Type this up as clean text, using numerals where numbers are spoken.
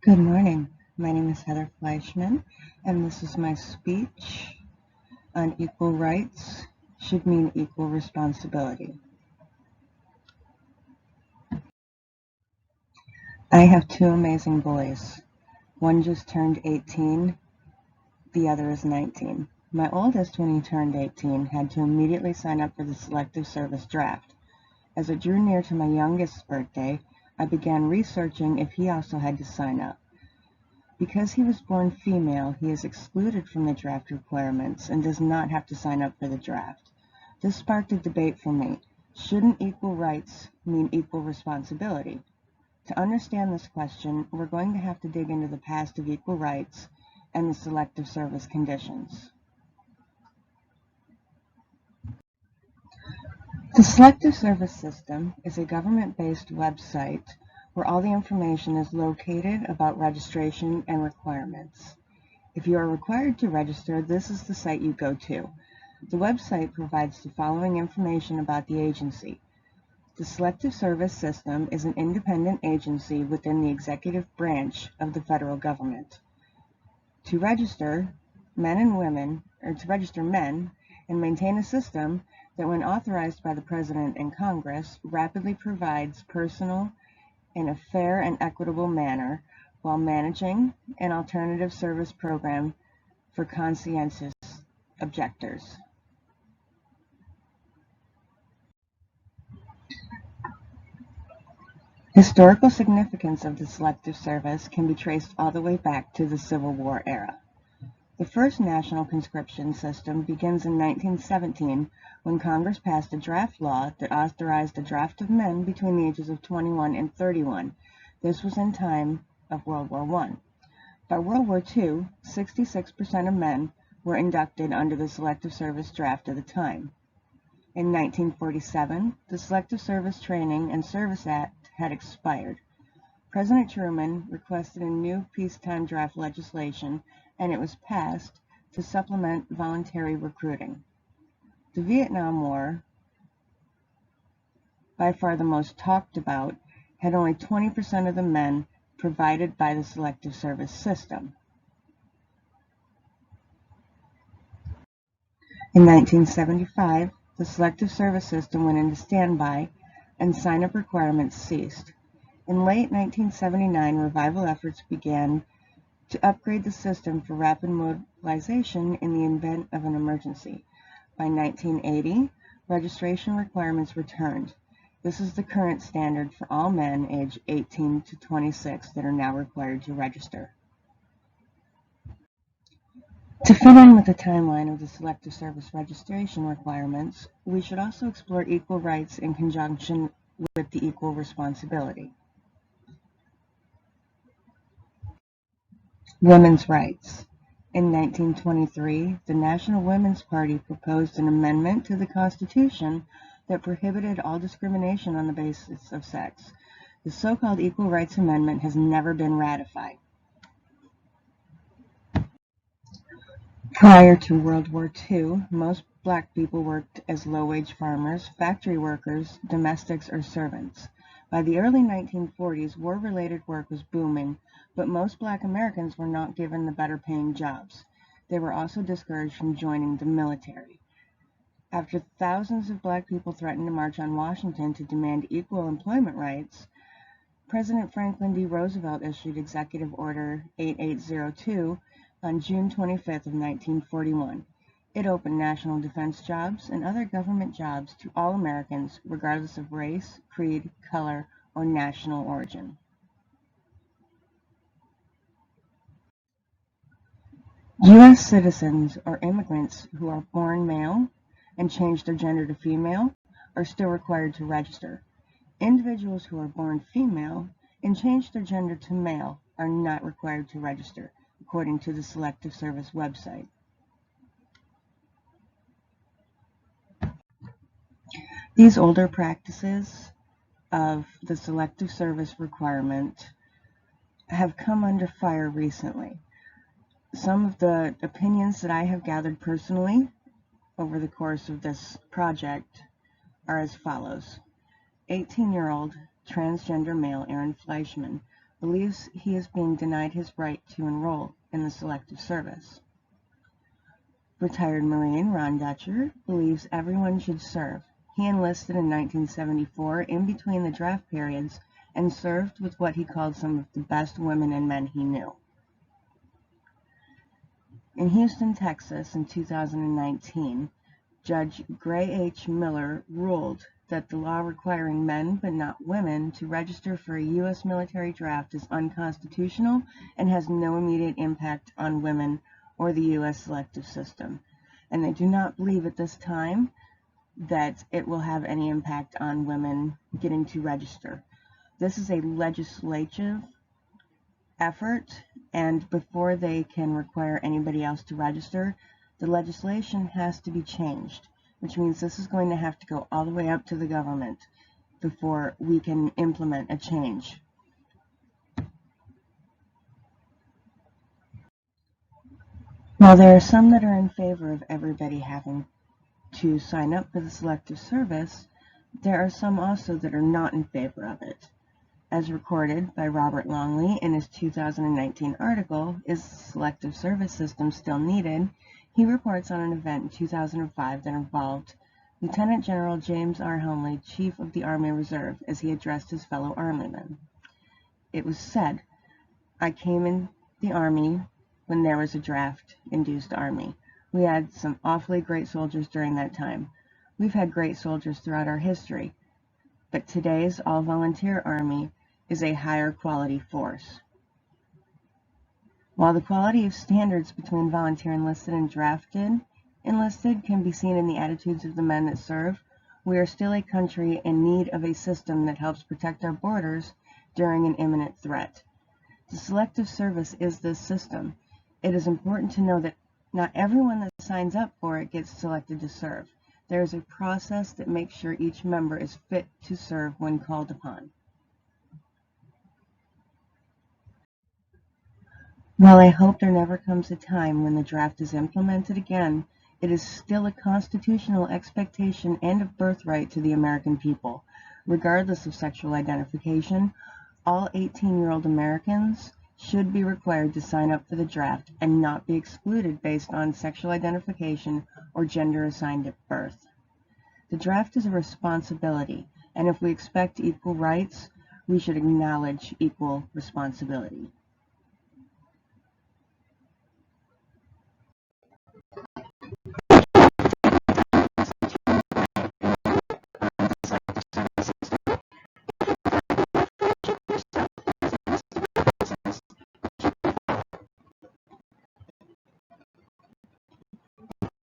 Good morning. My name is Heather Fleischman, and this is my speech on equal rights should mean equal responsibility. I have two amazing boys. One just turned 18, the other is 19. My oldest, when he turned 18, had to immediately sign up for the Selective Service draft. As it drew near to my youngest's birthday, I began researching if he also had to sign up. Because he was born female, he is excluded from the draft requirements and does not have to sign up for the draft. This sparked a debate for me. Shouldn't equal rights mean equal responsibility? To understand this question, we're going to have to dig into the past of equal rights and the Selective Service conditions. The Selective Service system is a government-based website where all the information is located about registration and requirements. If you are required to register, this is the site you go to. The website provides the following information about the agency. The Selective Service System is an independent agency within the executive branch of the federal government. To register men and maintain a system that, when authorized by the President and Congress, rapidly provides personnel in a fair and equitable manner while managing an alternative service program for conscientious objectors. Historical significance of the Selective Service can be traced all the way back to the Civil War era. The first national conscription system begins in 1917 when Congress passed a draft law that authorized a draft of men between the ages of 21 and 31. This was in time of World War I. By World War II, 66% of men were inducted under the Selective Service draft at the time. In 1947, the Selective Service Training and Service Act had expired. President Truman requested a new peacetime draft legislation, and it was passed to supplement voluntary recruiting. The Vietnam War, by far the most talked about, had only 20% of the men provided by the Selective Service system. In 1975, the Selective Service system went into standby and sign-up requirements ceased. In late 1979, revival efforts began to upgrade the system for rapid mobilization in the event of an emergency. By 1980, registration requirements returned. This is the current standard for all men aged 18 to 26 that are now required to register. To fit in with the timeline of the Selective Service registration requirements, we should also explore equal rights in conjunction with the equal responsibility. Women's rights. In 1923, the National Women's Party proposed an amendment to the Constitution that prohibited all discrimination on the basis of sex. The so-called Equal Rights Amendment has never been ratified. Prior to World War II, most black people worked as low-wage farmers, factory workers, domestics, or servants. By the early 1940s, war-related work was booming, but most black Americans were not given the better-paying jobs. They were also discouraged from joining the military. After thousands of black people threatened to march on Washington to demand equal employment rights, President Franklin D. Roosevelt issued Executive Order 8802 on June 25th of 1941. It opened national defense jobs and other government jobs to all Americans, regardless of race, creed, color, or national origin. U.S. citizens or immigrants who are born male and change their gender to female are still required to register. Individuals who are born female and change their gender to male are not required to register, according to the Selective Service website. These older practices of the Selective Service requirement have come under fire recently. Some of the opinions that I have gathered personally over the course of this project are as follows. 18-year-old transgender male Aaron Fleischman believes he is being denied his right to enroll in the Selective Service. Retired Marine Ron Dutcher believes everyone should serve. He enlisted in 1974 in between the draft periods and served with what he called some of the best women and men he knew. In Houston, Texas in 2019, Judge Gray H. Miller ruled that the law requiring men but not women to register for a U.S. military draft is unconstitutional and has no immediate impact on women or the U.S. selective system. And they do not believe at this time that it will have any impact on women getting to register. This is a legislative effort, and before they can require anybody else to register, the legislation has to be changed, which means this is going to have to go all the way up to the government before we can implement a change. While there are some that are in favor of everybody having to sign up for the Selective Service, there are some also that are not in favor of it. As recorded by Robert Longley in his 2019 article, Is the Selective Service System Still Needed?, he reports on an event in 2005 that involved Lieutenant General James R. Helmley, Chief of the Army Reserve, as he addressed his fellow Armymen. It was said, "I came in the Army when there was a draft-induced Army. We had some awfully great soldiers during that time. We've had great soldiers throughout our history, but today's all-volunteer Army is a higher quality force." While the quality of standards between volunteer enlisted and drafted enlisted can be seen in the attitudes of the men that serve, we are still a country in need of a system that helps protect our borders during an imminent threat. The Selective Service is this system. It is important to know that not everyone that signs up for it gets selected to serve. There is a process that makes sure each member is fit to serve when called upon. While I hope there never comes a time when the draft is implemented again, it is still a constitutional expectation and a birthright to the American people. Regardless of sexual identification, all 18-year-old Americans should be required to sign up for the draft and not be excluded based on sexual identification or gender assigned at birth. The draft is a responsibility, and if we expect equal rights, we should acknowledge equal responsibility.